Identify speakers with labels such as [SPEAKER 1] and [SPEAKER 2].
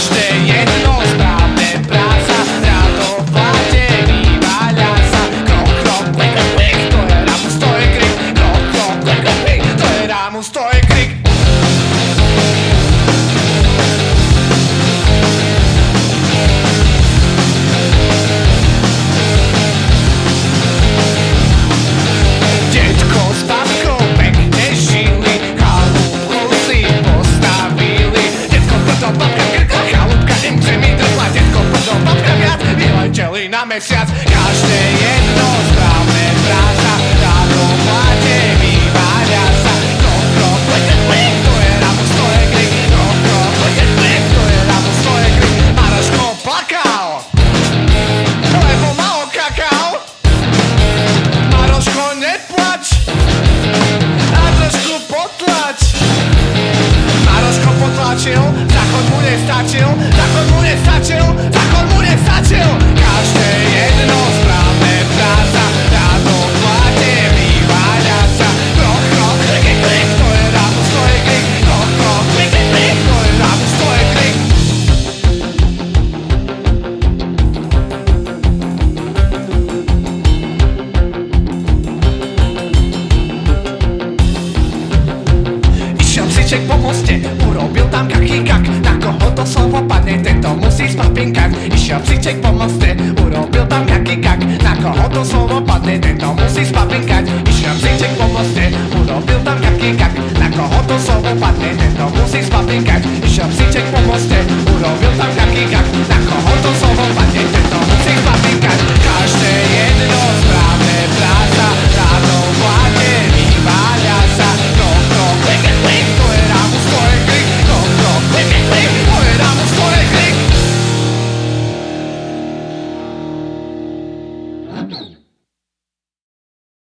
[SPEAKER 1] Každé jedno správne práca, rádo v plate vyváľa sa. Krok, krok, klik, klik, to je Ramus, to je krik. Krok, krok, klik, klik, to je Ramus, to je krik. Detko s babkou pekne žili, chalúbku si postavili. Detko brdo, babka krkla, chalúbka im zemi drhla. Detko brdo, babka viac, vyleteli na mesiac. Každé jedno správne práca, rádo v plate vyváľa sa. Krok, krok, klik, klik, to je Ramus, to je krik. Krok, krok, klik, klik, to je Ramus, to je krik. Maroško plakal, lebo malo kakao. Maroško, neplač a trošku potlač. Maroško potlačil, zákon mu nestačil, zákon mu nestačil, zákon mu nestačil. Každé jedno správne práca, rádo v plate vyváľa sa. Krok, krok, klik, klik, to je Ramus, to je krik. Krok, krok, klik, klik, to je Ramus, to je krik. Išiel psíček po moste, urobil tam kaký kak. Na koho to slovo padne, tento musí spapinkať. Išiel psíček po moste, urobil tam kaký kak. Na koho to slovo padne, tento musí spapinkať. Išiel psíček po moste, urobil tam kaký kak. Na koho to slovo padne, tento musí spapinkať. Išiel psíček po moste, urobil tam kaký kak. Na koho to slovo padne, tento musí spapinkať. Každé jedno správne práca, rádo v plate vyváľa sa. Krok, krok, klik, klik, to je Ramus, to je krik. Krok, krok, klik, klik, to je Ramus, to je krik.